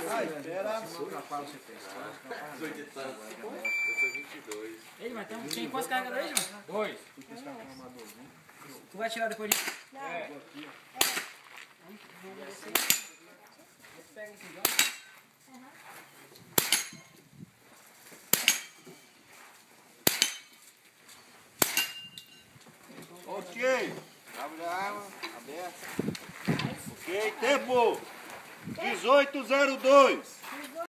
espera. Ei, mas tem quantos carregadores aí, João? 2. Tu vai tirar depois disso? Não. É. Pega esse João. Ok. Abre a arma. Aberta. Ok. Tempo. 18:02.